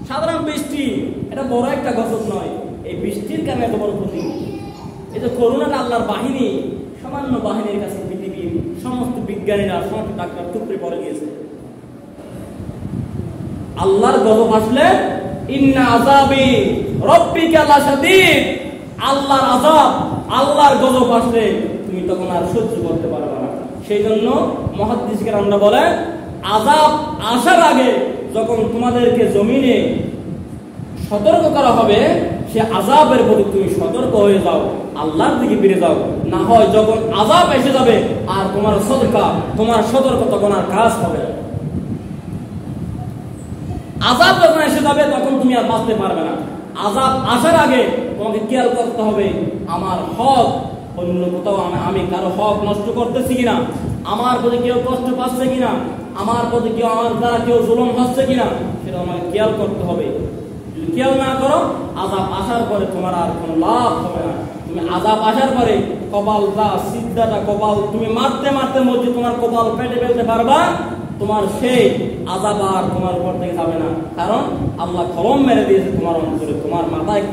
সাধারণ বৃষ্টি, এটা বড় একটা গজব নয়। এই বৃষ্টির কারণে এত বড় ক্ষতি। এই যে করোনাটা আল্লাহর বাহিনী, সামান্য বাহিনীর কাছে পৃথিবীর সমস্ত বিজ্ঞানীরা, সমস্ত ডাক্তার টুকরে পড়ে গিয়েছে। আল্লাহর গজব আসলে ইন্না আযাবি রাব্বিকা লাশাদীদ, আল্লাহর আযাব, আল্লাহর গজব আসলে তুমি তখন আর সহ্য করতে পারবে না। সেই জন্য মুহাদ্দিস কেরামরা বলে, আযাব আসার আগে যখন তোমাদেরকে জমিনে সতর্ক করা হবে, সে আযাবের প্রতি তুমি সতর্ক হয়ে যাও, আল্লাহর দিকে ফিরে যাও। না হয় যখন আযাব এসে যাবে আর তোমার সদকা, তোমার সতর্ক তখন আর কাজ হবে না। আযাব যখন এসে যাবে তখন তুমি আর বাঁচতে পারবে না। আযাব আসার আগে তোমাকে খেয়াল করতে হবে, আমার হক অন্য কোথাও আমি কারো হক নষ্ট করতেছি কিনা, আমার প্রতি কেউ কষ্ট পাচ্ছে কিনা, আমার প্রতি কেউ, আমার দ্বারা কেউ জুলুম হচ্ছে কিনা, সেটা আমাকে খেয়াল করতে হবে। যদি খেয়াল না করো, আযাব আসার পরে তোমার আর কোনো লাভ হবে না। তুমি আযাব আসার পরে কপালটা, সিদ্ধাটা কপাল তুমি মারতে মারতে মধ্যে তোমার কপাল পেটে ফেলতে পারবা, তোমার সেই আযাব আর তোমার উপর থেকে যাবে না। কারণ আল্লাহ কলম মেরে দিয়েছে তোমার অন্তরে, তোমার মাথায়,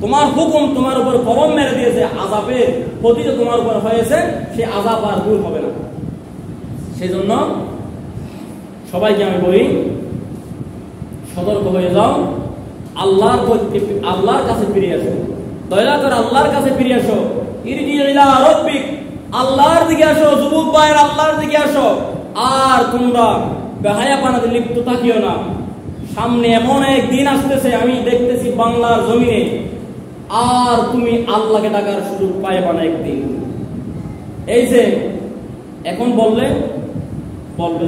তোমার হুকুম তোমার উপর কলম মেরে দিয়েছে। আযাবের ক্ষতি যে তোমার উপর হয়েছে, সেই আযাব আর দূর হবে না। সেই জন্য সবাইকে আমি বলি, সতর্ক হয়ে যাও, আল্লাহর কাছে ফিরে আসো, দয়া করে আল্লাহর কাছে ফিরে আসো। ইরজি ইলা রাব্বিক, আল্লাহর দিকে আসো। যুবক ভাইরা, আল্লাহর দিকে আসো। আর তোমরা বেহায়াপনাতে লিপ্ত থাকিও না। সামনে এমন এক দিন আসতেছে, আমি দেখতেছি বাংলার জমিনে, আর তুমি আল্লাহকে ডাকার সুযোগ পাইবা না একদিন। এই যে এখন বলবে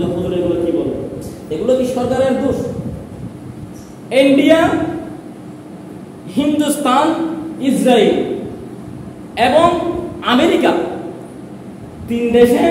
যে হুজুর এগুলো কি বলে, এগুলো কি সরকারের দোষ? ইন্ডিয়া, হিন্দুস্তান, ইসরায়েল এবং আমেরিকা, তিন দেশে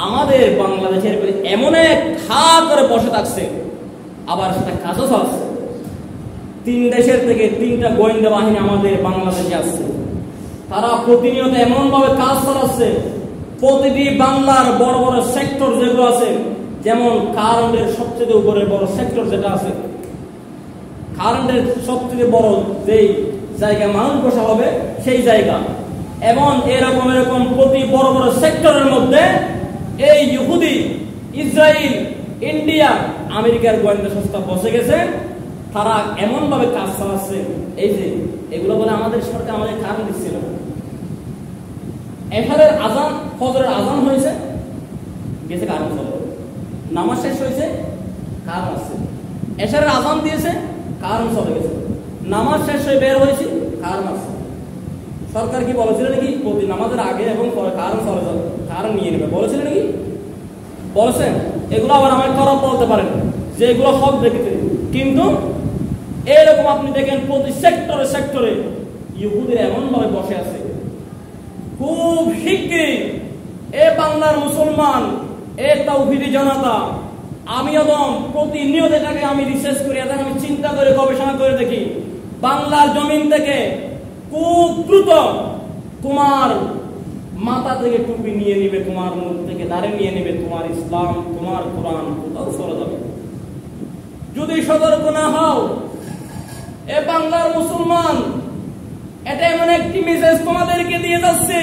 আমাদের বাংলাদেশের এমন এক খা করে বসে থাকছে, আবার সেটা কাজও চলছে। তিন দেশের থেকে তিনটা গোয়েন্দা বাহিনী আমাদের বাংলাদেশে আসছে। তারা প্রতিনিয়ত এমন ভাবে কাজ চালাচ্ছে, প্রতিটি বাংলার বড় বড় সেক্টর যেগুলো আছে, যেমন কারেন্টের সবচেয়ে উপরে বড় সেক্টর যেটা আছে, কারেন্টের সবচেয়ে বড় যেই জায়গায় মানুষ বসা হবে সেই জায়গা, এবং এরকম প্রতি বড় বড় সেক্টরের মধ্যে এই ইহুদি, ইসরায়েল, ইন্ডিয়া, আমেরিকার গোয়েন্দা সংস্থা বসে গেছে। তারা এমন ভাবে কাজ চালাচ্ছে, এই যে এগুলো বলে আমাদের সরকার আমাদের কারণ দিচ্ছিল। এফারের আজান, ফজরের আজান হয়েছে, গেছে কারণ চলে, নামাজ শেষ হয়েছে, কারণ আছে। এশারের আজান দিয়েছে, কারণ চলে গেছে, নামাজ শেষ হয়ে বের হয়েছে, কারণ আছে। সরকার কি বলেছিল নাকি প্রতি নামাজের আগে এবং পরে কারণ চলে যাবে, কারণ নিয়ে নেবে, বলেছিল নাকি? বলেছেন। এগুলো আবার আমাকে খারাপ বলতে পারেন যে এগুলো হক দেখতে, কিন্তু এরকম আপনি দেখেন প্রতি সেক্টরে সেক্টরে ইহুদিরা এমন ভাবে বসে আছে। খুব শিগগিরই এ বাংলার মুসলমান, এ তাওহীদি জনতা, আমি এবং প্রতিনিয়ত এটাকে আমি রিসার্চ করি, এটাকে আমি চিন্তা করে গবেষণা করে দেখি, বাংলার জমিন থেকে খুব দ্রুত তোমার মাথা থেকে টুপি নিয়ে নিবে, তোমার মুখ থেকে দাড়ি নিয়ে নিবে, তোমার ইসলাম, তোমার কোরআন কোথাও চলে যাবে যদি সতর্ক না হও। এ বাংলার মুসলমান, এটা এমন একটি মেসেজ তোমাদেরকে দিয়ে যাচ্ছে,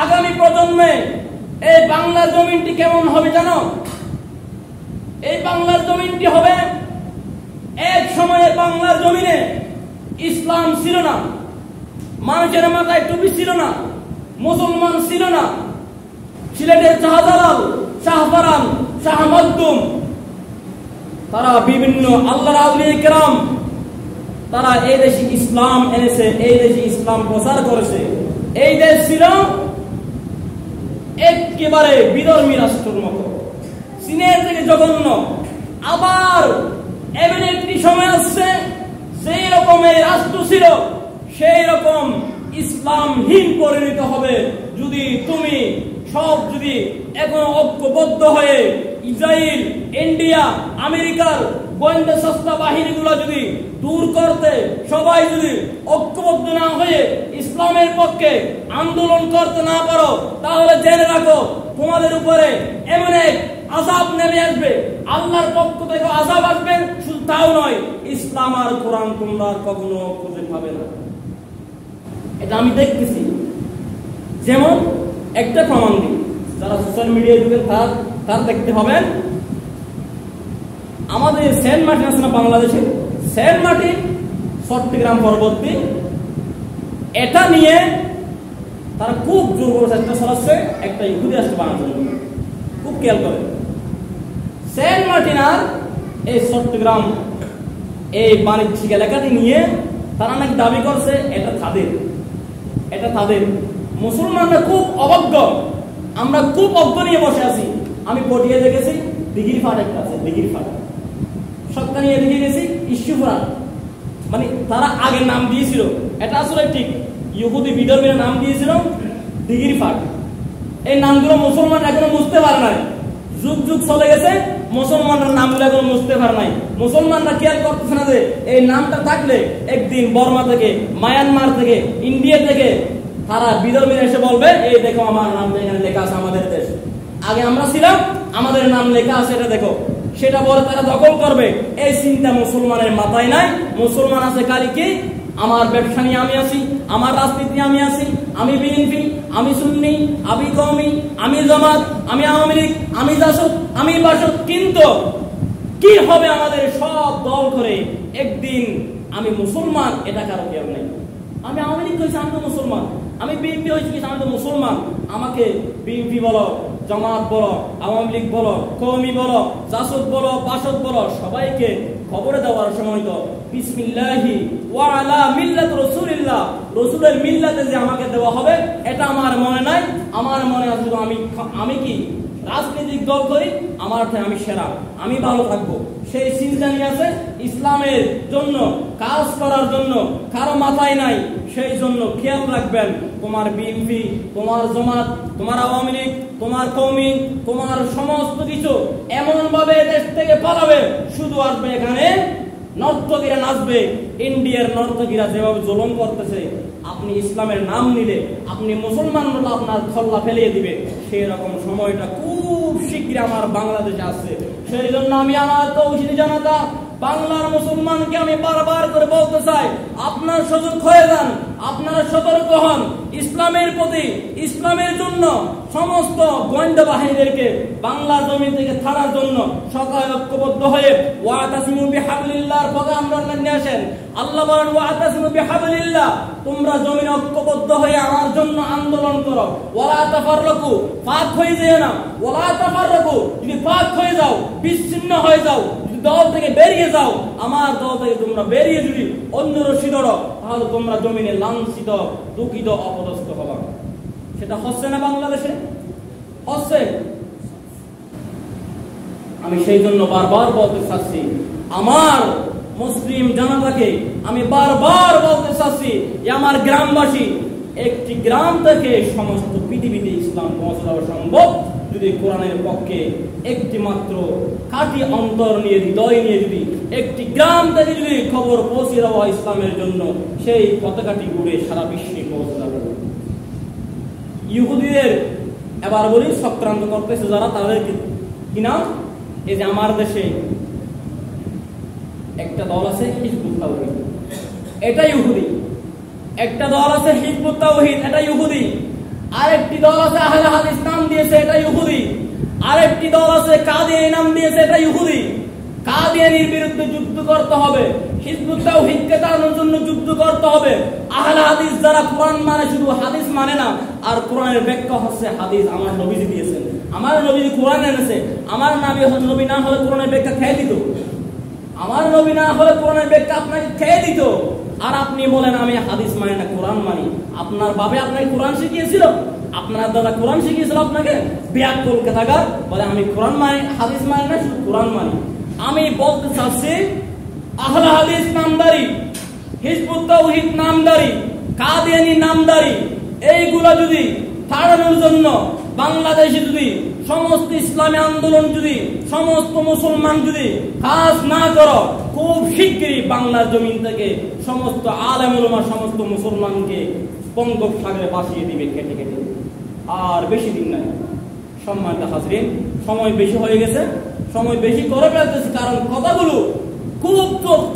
আগামী প্রজন্মে এই বাংলার জমিনটি কেমন হবে জানো? এই বাংলার জমিনটি হবে, এক সময়ে বাংলার জমিনে ইসলাম ছিল না, মানুষের মাথায় টুপি ছিল না, মুসলমান ছিল না। সিলেটের শাহজালাল, শাহপারান, শাহ মখদুম, তারা বিভিন্ন আল্লাহর আউলিয়া কেরাম, তারা এই দেশে ইসলাম এনেছে, এই দেশে ইসলাম প্রচার করেছে। এই দেশ ছিল একেবারে বিধর্মী রাষ্ট্রের মতো, চীনের থেকে জঘন্য। আবার এমন একটি সময় আসছে, সেই রকমের রাষ্ট্র ছিল, সেই রকম ইসলামহীন পরিণত হবে যদি তুমি সব যদি এখন ঐক্যবদ্ধ হয়ে ইসরায়েল, ইন্ডিয়া, আমেরিকার গোয়েন্দা সংস্থা বাহিনীগুলো যদি দূর করতে সবাই যদি ঐক্যবদ্ধ না হয়ে ইসলামের পক্ষে আন্দোলন করতে না পারো, তাহলে জেনে রাখো তোমাদের উপরে এমন এক আযাব নেমে আসবে। আল্লাহর পক্ষ থেকে আযাব আসবে, শুধু তাও নয়, ইসলাম আর কোরআন তোমরা কখনো খুঁজে পাবে না। এটা আমি দেখতেছি। যেমন একটা প্রমাণ দিই, যারা সোশ্যাল মিডিয়ায় যুগের তার দেখতে হবে, আমাদের সেন্ট মার্টিন আছে না বাংলাদেশে, সেন্ট মার্টিন চট্টগ্রাম পরবর্তী, এটা নিয়ে তারা খুব জোর করে চেষ্টা চালাচ্ছে একটা ইহুদি রাষ্ট্র বানানোর জন্য। খুব খেয়াল করে, সেন্ট মার্টিন আর এই চট্টগ্রাম এই বাণিজ্যিক এলাকাটি নিয়ে তারা নাকি দাবি করছে এটা তাদের। মুসলমানরা খুব অবজ্ঞ, আমরা খুব অজ্ঞ নিয়ে বসে আছি। আমি পটিয়ে দেখেছি দিঘির ফাট একটা আছে, দিঘির ফাট সবটা নিয়ে দেখে গেছি ইস্যুফুরা, মানে তারা আগে নাম দিয়েছিল, এটা আসলে ঠিক ইহুদি বিধর্মীরা নাম দিয়েছিল দিঘির ফাট। এই নামগুলো মুসলমান এখনো বুঝতে পারে নাই, যুগ যুগ চলে গেছে, মুসলমানরা নামগুলো এখনো বুঝতে পারে নাই। মুসলমানরা খেয়াল করতেছে না যে এই নামটা থাকলে একদিন বর্মা থেকে, মায়ানমার থেকে, ইন্ডিয়া থেকে তারা বিধর্মীরা এসে বলবে এই দেখো আমার নাম এখানে লেখা আছে, আমাদের দেশ আগে আমরা ছিলাম, আমাদের নাম লেখা আছে, এটা দেখো। সেটা বলে তারা দখল করবে, এই চিন্তা মুসলমানের মাথায় নাই। মুসলমান আছে খালি কি, আমার ব্যবসা নিয়ে আমি আছি, আমার রাজনীতি আমি আছি, আমি বিএনপি, আমি সুন্নি, আমি কওমি, আমি জামাত, আমি আওয়ামী লীগ, আমি জাসদ, আমি বাসদ। কিন্তু কি হবে আমাদের সব দল করে একদিন আমি মুসলমান, এটা কারো কেউ নাই। আমি আওয়ামী লীগ হয়েছি, আমি তো মুসলমান, আমি বিএনপি হয়েছি, আমি তো মুসলমান। আমাকে বিএনপি বলো, জামাত বলো, আওয়ামী লীগ বলো, কওমি বলো, জাসদ বলো, বাসদ বলো, সবাইকে খবরে দেওয়ার সময় তো বিসমিল্লাহি ওয়া আলা মিল্লাত রাসূলিল্লাহ, রাসূলের মিল্লাতে যে আমাকে দেওয়া হবে এটা আমার মনে নাই। আমার মনে আছে আমি কি রাজনৈতিক দল করি, আমার আমি সেরা, আমি ভালো থাকবো, সেই চিন্তা নিয়ে আছে। ইসলামের জন্য কাজ করার জন্য কারো মাথায় নাই। সেই জন্য খেয়াল রাখবেন, তোমার বিএনপি, তোমার জামাত, তোমার আওয়ামী লীগ, তোমার কওমি, তোমার সমস্ত কিছু এমন ভাবে দেশ থেকে পালাবে, শুধু আসবে এখানে নর্তকীরা নাচবে। ইন্ডিয়ার নর্তকীরা যেভাবে জুলুম করতেছে, আপনি ইসলামের নাম নিলে, আপনি মুসলমান বলে আপনার খল্লা ফেলিয়ে দিবে, সেই রকম সময়টা খুব শীঘ্রই আমার বাংলাদেশে আসছে। সেই জন্য আমি আমার তৌহিদি জনতা বাংলার মুসলমানকে আমি বারবার করে বলতে চাই, আপনার সজাগ হয়ে যান, আপনারা সতর্ক হন। ইসলামের প্রতি, ইসলামের জন্য সমস্ত গোয়েন্দা বাহিনীদেরকে বাংলা জমি থেকে ছাড়ার জন্য সবাই ঐক্যবদ্ধ হয়ে ওয়াতাসিমু বিহাবলিল্লাহর প্রোগ্রাম নিয়ে আসেন। আল্লাহ বলেন ওয়াতাসিমু বিহাবলিল্লাহ, তোমরা জমিনে ঐক্যবদ্ধ হয়ে আমার জন্য আন্দোলন করো। ওয়ালা তাফাররাকু, ফাক হয়ে যেও না। ওয়ালা তাফাররাকু, যদি ফাক হয়ে যাও, বিচ্ছিন্ন হয়ে যাও, দল থেকে বেরিয়ে যাও, আমার দল থেকে তোমরা বেরিয়ে যদি অন্য রশি ধরো, তাহলে তোমরা জমিনে লাঞ্ছিত, দুঃখিত, অপদস্থ হবা। সেটা হচ্ছে না বাংলাদেশে? হচ্ছে। আমি সেই জন্য বারবার বলতে চাচ্ছি, আমার মুসলিম জনতাকে আমি বারবার বলতে চাচ্ছি যে আমার গ্রামবাসী, একটি গ্রাম থেকে সমস্ত পৃথিবীতে ইসলাম পৌঁছে দেওয়া সম্ভব যদি কোরআনের পক্ষে একটি মাত্র খাঁটি অন্তর নিয়ে, হৃদয় নিয়ে যদি একটি গ্রাম থেকে যদি খবর পৌঁছে দেওয়া ইসলামের জন্য, সেই পতাকাটি উড়ে সারা বিশ্বে পৌঁছে যাবে। ইহুদিদের এবার বলি সক্রান্ত করতেছে যারা, তাদের কিনা এই যে আমার দেশে একটা দল আছে হিজবুত তাওহীদ, এটা ইহুদি। একটা দল আছে হিজবুত তাওহীদ, এটা ইহুদি। আরেকটি দল আছে আহলে হাদিস নাম দিয়েছে, এটা ইহুদি। আরেকটি দল আছে কাদিয়ানী নাম দিয়েছে, এটা ইহুদি। কাদিয়ানীর বিরুদ্ধে যুদ্ধ করতে হবে, হিজবুত তাওহীদকে তাড়ানোর জন্য যুদ্ধ করতে হবে। আহলে হাদিস যারা কোরআন মানে, শুধু হাদিস মানে না, আর কোরআনের ব্যাখ্যা হচ্ছে হাদিস আমার নবীজি দিয়েছেন, আমার নবীজি কোরআন এনেছে। আমার নবী না হলে কোরআনের ব্যাখ্যা খেয়ে দিত, আমার নবী না হলে কোরআনের ব্যাখ্যা আপনাকে খেয়ে দিত। আর আপনি বলেন আমি হাদিস মানি না, কোরআন মানি। আপনার বাবা আপনাকে কোরআন শিখিয়েছিল, আপনার দাদা কোরআন শিখিয়েছিল আপনাকে? বেয়াক্কুল কথাকার বলে আমি কোরআন মানি, হাদিস মানি না, শুধু কোরআন মানি। আমি বলতে চাচ্ছি, আহলে হাদিস নামদারি, হিজবুত তাওহীদ নামদারি, কাদিয়ানী নামদারি, এইগুলা যদি তাড়ানোর জন্য বাংলাদেশে যদি সমস্ত ইসলামী আন্দোলন, যদি সমস্ত মুসলমান যদি কাজ না করো, খুব শীঘ্রই বাংলার জমিন থেকে সমস্ত আলেম উলামা সমস্ত মুসলমানকে বঙ্গোপসাগরে ভাসিয়ে দিবে কেটে কেটে। আর বেশি দিন নাই, সম্মানিত হাজরিন, সময় বেশি হয়ে গেছে, সময় বেশি করে ফেলতেছি, কারণ কথাগুলো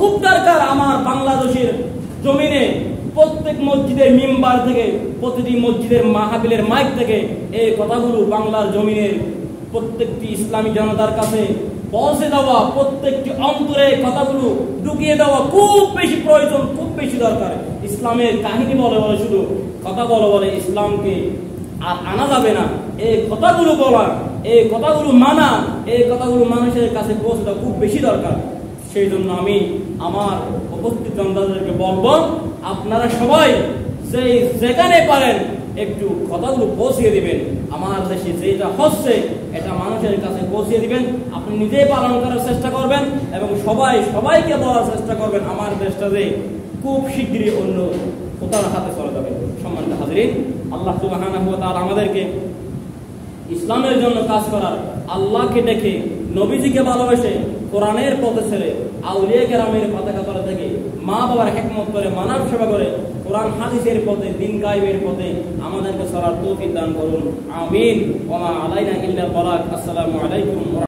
খুব দরকার। আমার বাংলাদেশের জমিনে প্রত্যেক মসজিদের মিম্বার থেকে, প্রতিটি মসজিদের মাহফিলের মাইক থেকে এই কথাগুলো বাংলার জমিনের প্রত্যেকটি ইসলামী জনতার কাছে পৌঁছে দেওয়া, প্রত্যেকটি অন্তরে কথাগুলো ঢুকিয়ে দেওয়া খুব বেশি প্রয়োজন, খুব বেশি দরকার। ইসলামের কাহিনী বলে বলে, শুধু কথা বলে বলে ইসলামকে আর আনা যাবে না। এই কথাগুলো বলা, এই কথাগুলো মানা, এই কথাগুলো মানুষের কাছে পৌঁছে দেওয়া খুব বেশি দরকার। সেই জন্য আমি আমার উপস্থিত জনতাদেরকে বলবো, আপনারা সবাই যেখানে পারেন একটু কথাগুলো পৌঁছিয়ে দিবেন। আমার দেশে যেটা হচ্ছে এটা মানুষের কাছে পৌঁছিয়ে দিবেন। আপনি নিজেই পালন করার চেষ্টা করবেন এবং সবাইকে বলার চেষ্টা করবেন আমার দেশটা যে খুব শীঘ্রই অন্য কোথাও হাতে চলে যাবে। সম্মানিত হাজরিন, আল্লাহ সুবহানাহু ওয়া তাআলা আমাদেরকে ইসলামের জন্য কাজ করার, আল্লাহকে দেখে, নবীজিকে ভালোবেসে, কোরআনের পথে ছেড়ে, আউলিয়া কেরামের পতাকা তলা থেকে, মা বাবার হিকমত করে, মানব সেবা করে, কোরআন হাদিসের পথে, দিন গায়েবের পথে আমাদেরকে চলার তৌফিক দান করুন। আমিন। ওয়া মা আলাইনা ইল্লাল বালাগ। আসসালামু আলাইকুম।